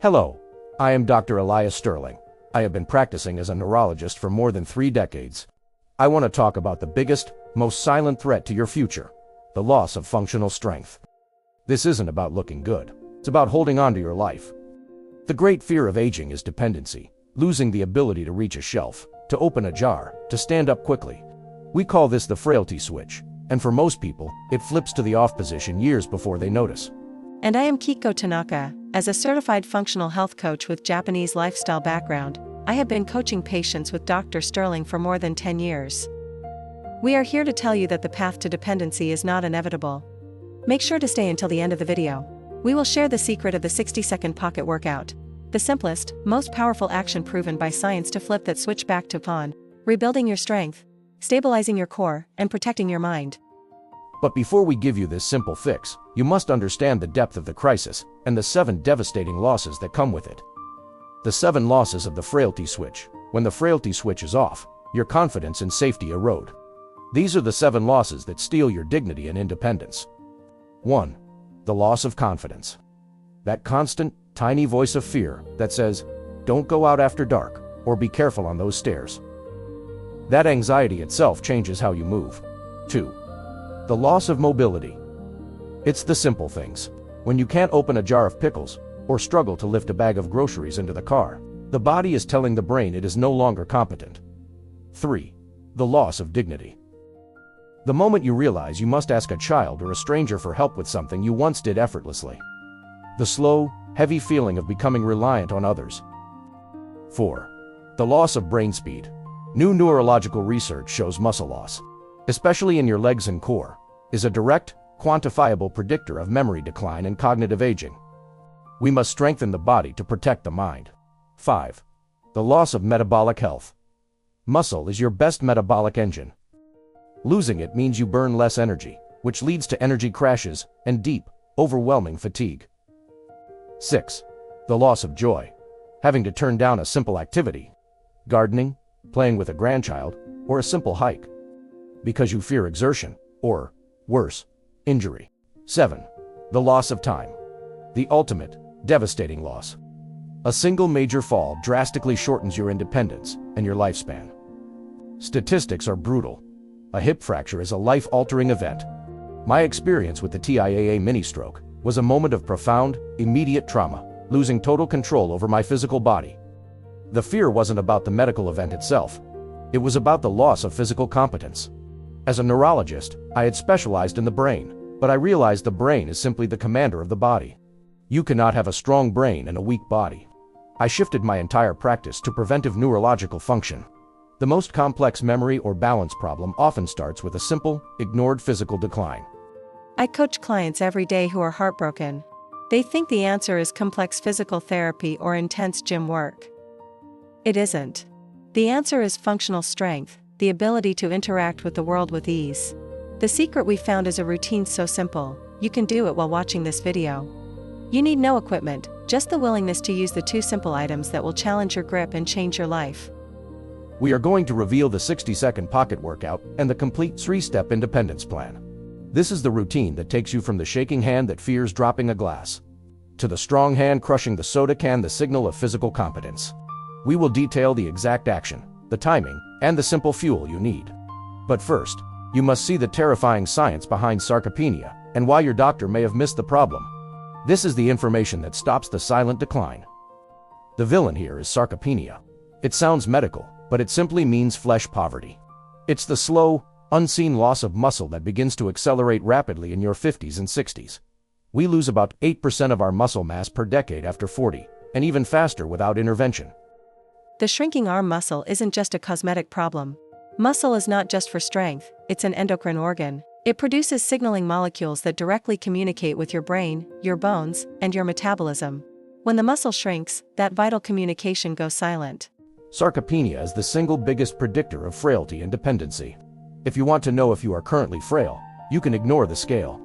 Hello, I am Dr. Elias Sterling. I have been practicing as a neurologist for more than 3 decades. I want to talk about the biggest, most silent threat to your future, the loss of functional strength. This isn't about looking good. It's about holding on to your life. The great fear of aging is dependency, losing the ability to reach a shelf, to open a jar, to stand up quickly. We call this the frailty switch, and for most people, it flips to the off position years before they notice. And I am Kiko Tanaka. As a certified functional health coach with Japanese lifestyle background, I have been coaching patients with Dr. Sterling for more than 10 years. We are here to tell you that the path to dependency is not inevitable. Make sure to stay until the end of the video. We will share the secret of the 60-second pocket workout, the simplest, most powerful action proven by science to flip that switch back to on, rebuilding your strength, stabilizing your core, and protecting your mind. But before we give you this simple fix, you must understand the depth of the crisis and the 7 devastating losses that come with it. The 7 losses of the frailty switch. When the frailty switch is off, your confidence and safety erode. These are the 7 losses that steal your dignity and independence. 1. The loss of confidence. That constant, tiny voice of fear that says, "Don't go out after dark," or "Be careful on those stairs." That anxiety itself changes how you move. 2. The loss of mobility. It's the simple things. When you can't open a jar of pickles, or struggle to lift a bag of groceries into the car, the body is telling the brain it is no longer competent. 3. The loss of dignity. The moment you realize you must ask a child or a stranger for help with something you once did effortlessly. The slow, heavy feeling of becoming reliant on others. 4. The loss of brain speed. New neurological research shows muscle loss, especially in your legs and core, is a direct, quantifiable predictor of memory decline and cognitive aging. We must strengthen the body to protect the mind. 5. The loss of metabolic health. Muscle is your best metabolic engine. Losing it means you burn less energy, which leads to energy crashes and deep, overwhelming fatigue. 6. The loss of joy. Having to turn down a simple activity, gardening, playing with a grandchild, or a simple hike, because you fear exertion, or, worse, injury. 7. The loss of time. The ultimate, devastating loss. A single major fall drastically shortens your independence and your lifespan. Statistics are brutal. A hip fracture is a life-altering event. My experience with the TIAA mini-stroke was a moment of profound, immediate trauma, losing total control over my physical body. The fear wasn't about the medical event itself. It was about the loss of physical competence. As a neurologist, I had specialized in the brain, but I realized the brain is simply the commander of the body. You cannot have a strong brain and a weak body. I shifted my entire practice to preventive neurological function. The most complex memory or balance problem often starts with a simple, ignored physical decline. I coach clients every day who are heartbroken. They think the answer is complex physical therapy or intense gym work. It isn't. The answer is functional strength, the ability to interact with the world with ease. The secret we found is a routine so simple, you can do it while watching this video. You need no equipment, just the willingness to use the 2 simple items that will challenge your grip and change your life. We are going to reveal the 60-second pocket workout and the complete 3-step independence plan. This is the routine that takes you from the shaking hand that fears dropping a glass, to the strong hand crushing the soda can, the signal of physical competence. We will detail the exact action, the timing, and the simple fuel you need. But first, you must see the terrifying science behind sarcopenia, and why your doctor may have missed the problem. This is the information that stops the silent decline. The villain here is sarcopenia. It sounds medical, but it simply means flesh poverty. It's the slow, unseen loss of muscle that begins to accelerate rapidly in your 50s and 60s. We lose about 8% of our muscle mass per decade after 40, and even faster without intervention. The shrinking arm muscle isn't just a cosmetic problem. Muscle is not just for strength, it's an endocrine organ. It produces signaling molecules that directly communicate with your brain, your bones, and your metabolism. When the muscle shrinks, that vital communication goes silent. Sarcopenia is the single biggest predictor of frailty and dependency. If you want to know if you are currently frail, you can ignore the scale.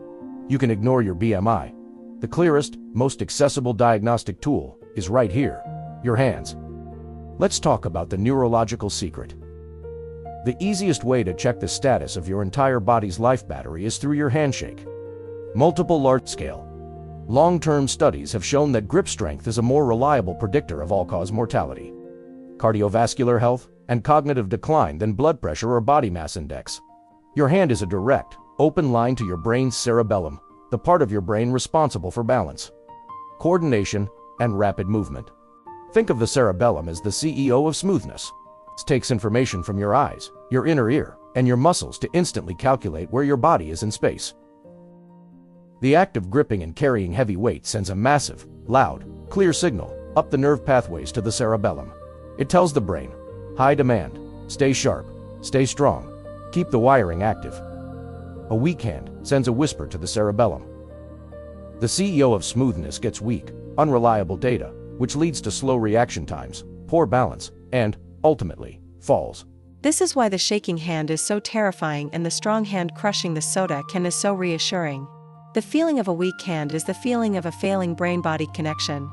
You can ignore your BMI. The clearest, most accessible diagnostic tool is right here, your hands. Let's talk about the neurological secret. The easiest way to check the status of your entire body's life battery is through your handshake. Multiple large-scale, Long-term studies have shown that grip strength is a more reliable predictor of all-cause mortality, cardiovascular health, and cognitive decline than blood pressure or body mass index. Your hand is a direct, open line to your brain's cerebellum, the part of your brain responsible for balance, coordination, and rapid movement. Think of the cerebellum as the CEO of smoothness. It takes information from your eyes, your inner ear, and your muscles to instantly calculate where your body is in space. The act of gripping and carrying heavy weight sends a massive, loud, clear signal up the nerve pathways to the cerebellum. It tells the brain, high demand, stay sharp, stay strong, keep the wiring active. A weak hand sends a whisper to the cerebellum. The CEO of smoothness gets weak, unreliable data, which leads to slow reaction times, poor balance, and, ultimately, falls. This is why the shaking hand is so terrifying and the strong hand crushing the soda can is so reassuring. The feeling of a weak hand is the feeling of a failing brain-body connection.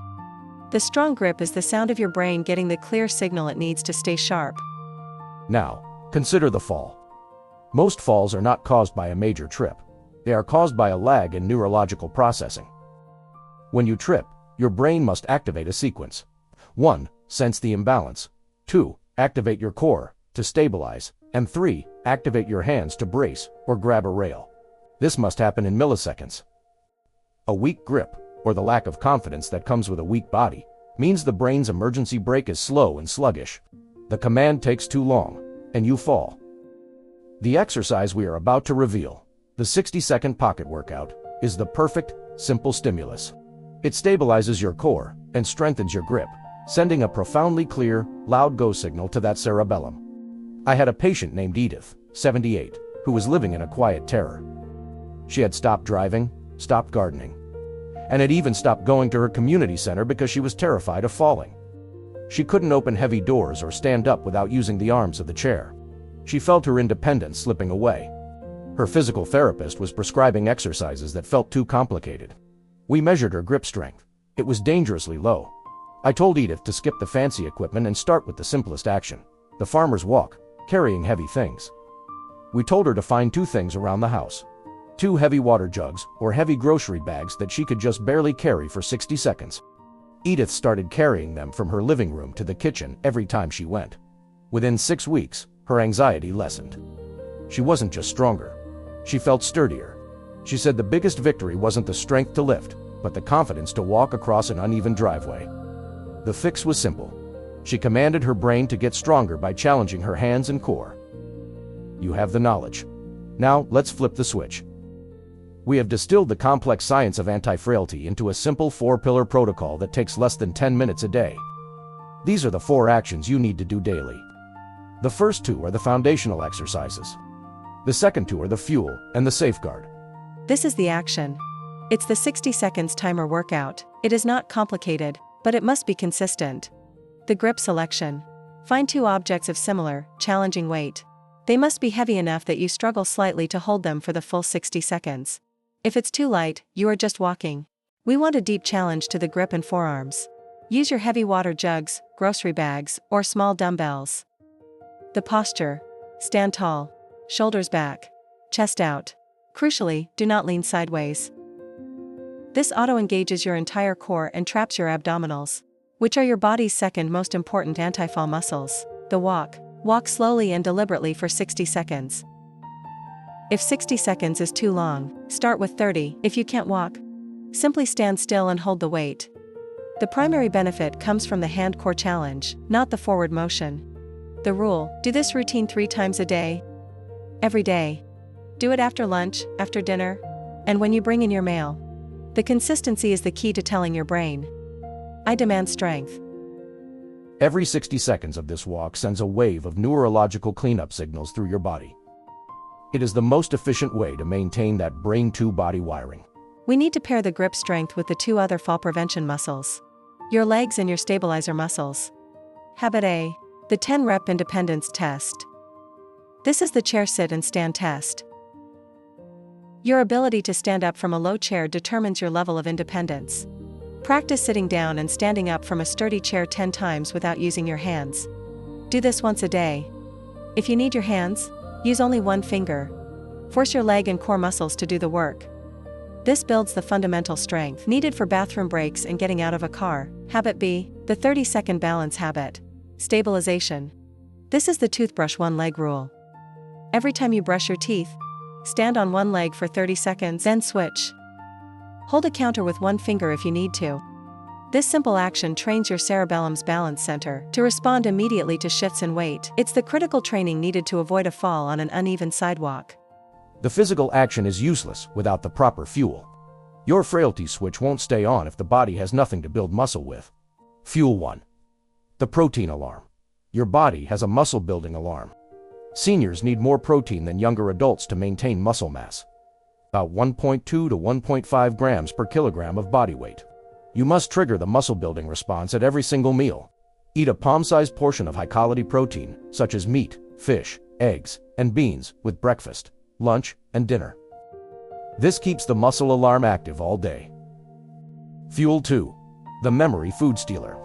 The strong grip is the sound of your brain getting the clear signal it needs to stay sharp. Now, consider the fall. Most falls are not caused by a major trip. They are caused by a lag in neurological processing. When you trip, your brain must activate a sequence. 1. Sense the imbalance. 2. Activate your core to stabilize. And 3. Activate your hands to brace or grab a rail. This must happen in milliseconds. A weak grip, or the lack of confidence that comes with a weak body, means the brain's emergency brake is slow and sluggish. The command takes too long, and you fall. The exercise we are about to reveal, the 60-second pocket workout, is the perfect, simple stimulus. It stabilizes your core and strengthens your grip, sending a profoundly clear, loud go signal to that cerebellum. I had a patient named Edith, 78, who was living in a quiet terror. She had stopped driving, stopped gardening, and had even stopped going to her community center because she was terrified of falling. She couldn't open heavy doors or stand up without using the arms of the chair. She felt her independence slipping away. Her physical therapist was prescribing exercises that felt too complicated. We measured her grip strength. It was dangerously low. I told Edith to skip the fancy equipment and start with the simplest action, the farmer's walk, carrying heavy things. We told her to find 2 things around the house. 2 heavy water jugs or heavy grocery bags that she could just barely carry for 60 seconds. Edith started carrying them from her living room to the kitchen every time she went. Within 6 weeks, her anxiety lessened. She wasn't just stronger. She felt sturdier. She said the biggest victory wasn't the strength to lift, but the confidence to walk across an uneven driveway. The fix was simple. She commanded her brain to get stronger by challenging her hands and core. You have the knowledge. Now, let's flip the switch. We have distilled the complex science of anti-frailty into a simple 4-pillar protocol that takes less than 10 minutes a day. These are the 4 actions you need to do daily. The first 2 are the foundational exercises. The second 2 are the fuel and the safeguard. This is the action. It's the 60 seconds timer workout. It is not complicated, but it must be consistent. The grip selection. Find 2 objects of similar, challenging weight. They must be heavy enough that you struggle slightly to hold them for the full 60 seconds. If it's too light, you are just walking. We want a deep challenge to the grip and forearms. Use your heavy water jugs, grocery bags, or small dumbbells. The posture. Stand tall. Shoulders back. Chest out. Crucially, do not lean sideways. This auto-engages your entire core and traps your abdominals, which are your body's second most important anti-fall muscles. The walk. Walk slowly and deliberately for 60 seconds. If 60 seconds is too long, start with 30. If you can't walk, simply stand still and hold the weight. The primary benefit comes from the hand core challenge, not the forward motion. The rule: do this routine 3 times a day. Every day. Do it after lunch, after dinner, and when you bring in your mail. The consistency is the key to telling your brain, I demand strength. Every 60 seconds of this walk sends a wave of neurological cleanup signals through your body. It is the most efficient way to maintain that brain-to-body wiring. We need to pair the grip strength with the 2 other fall prevention muscles. Your legs and your stabilizer muscles. Habit A. The 10-rep independence test. This is the chair sit and stand test. Your ability to stand up from a low chair determines your level of independence. Practice sitting down and standing up from a sturdy chair 10 times without using your hands. Do this once a day. If you need your hands, use only 1 finger. Force your leg and core muscles to do the work. This builds the fundamental strength needed for bathroom breaks and getting out of a car. Habit B, the 30-second balance habit. Stabilization. This is the toothbrush one-leg rule. Every time you brush your teeth, stand on one leg for 30 seconds, then switch. Hold a counter with one finger if you need to. This simple action trains your cerebellum's balance center to respond immediately to shifts in weight. It's the critical training needed to avoid a fall on an uneven sidewalk. The physical action is useless without the proper fuel. Your frailty switch won't stay on if the body has nothing to build muscle with. Fuel 1. The protein alarm. Your body has a muscle-building alarm. Seniors need more protein than younger adults to maintain muscle mass. About 1.2 to 1.5 grams per kilogram of body weight. You must trigger the muscle-building response at every single meal. Eat a palm-sized portion of high-quality protein, such as meat, fish, eggs, and beans, with breakfast, lunch, and dinner. This keeps the muscle alarm active all day. Fuel 2. The memory food stealer.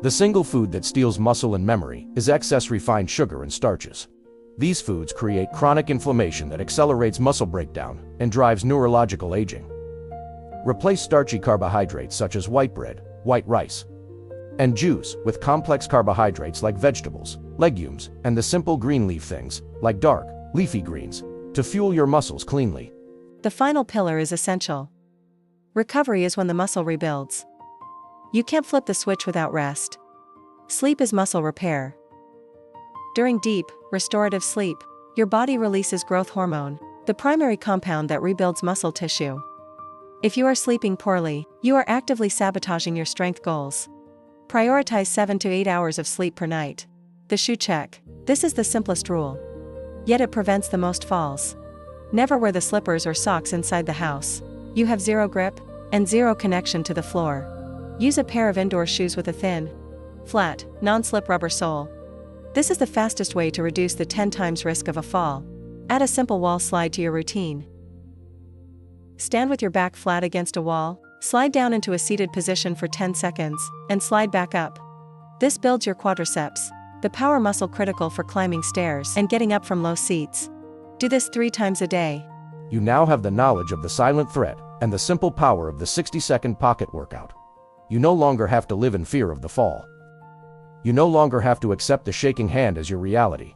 The single food that steals muscle and memory is excess refined sugar and starches. These foods create chronic inflammation that accelerates muscle breakdown and drives neurological aging. Replace starchy carbohydrates such as white bread, white rice, and juice with complex carbohydrates like vegetables, legumes, and the simple green leaf things, like dark, leafy greens, to fuel your muscles cleanly. The final pillar is essential. Recovery is when the muscle rebuilds. You can't flip the switch without rest. Sleep is muscle repair. During deep, restorative sleep, your body releases growth hormone, the primary compound that rebuilds muscle tissue. If you are sleeping poorly, you are actively sabotaging your strength goals. Prioritize 7 to 8 hours of sleep per night. The shoe check. This is the simplest rule. Yet it prevents the most falls. Never wear the slippers or socks inside the house. You have zero grip and zero connection to the floor. Use a pair of indoor shoes with a thin, flat, non-slip rubber sole. This is the fastest way to reduce the 10 times risk of a fall. Add a simple wall slide to your routine. Stand with your back flat against a wall, slide down into a seated position for 10 seconds, and slide back up. This builds your quadriceps, the power muscle critical for climbing stairs and getting up from low seats. Do this 3 times a day. You now have the knowledge of the silent threat and the simple power of the 60-second pocket workout. You no longer have to live in fear of the fall. You no longer have to accept the shaking hand as your reality.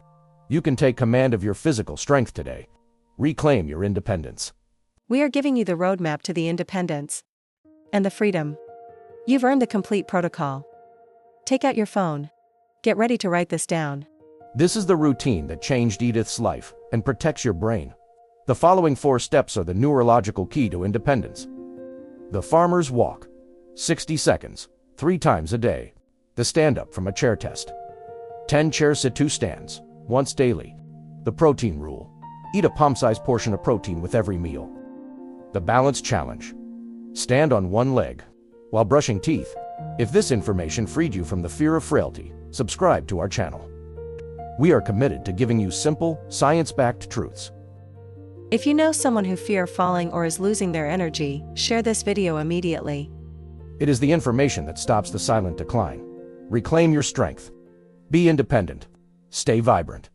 You can take command of your physical strength today. Reclaim your independence. We are giving you the roadmap to the independence and the freedom. You've earned the complete protocol. Take out your phone. Get ready to write this down. This is the routine that changed Edith's life and protects your brain. The following 4 steps are the neurological key to independence. The farmer's walk. 60 seconds, 3 times a day. The stand-up from a chair test. 10 chair sit-to stands, once daily. The protein rule. Eat a palm-sized portion of protein with every meal. The balance challenge. Stand on one leg while brushing teeth. If this information freed you from the fear of frailty, subscribe to our channel. We are committed to giving you simple, science-backed truths. If you know someone who fears falling or is losing their energy, share this video immediately. It is the information that stops the silent decline. Reclaim your strength. Be independent. Stay vibrant.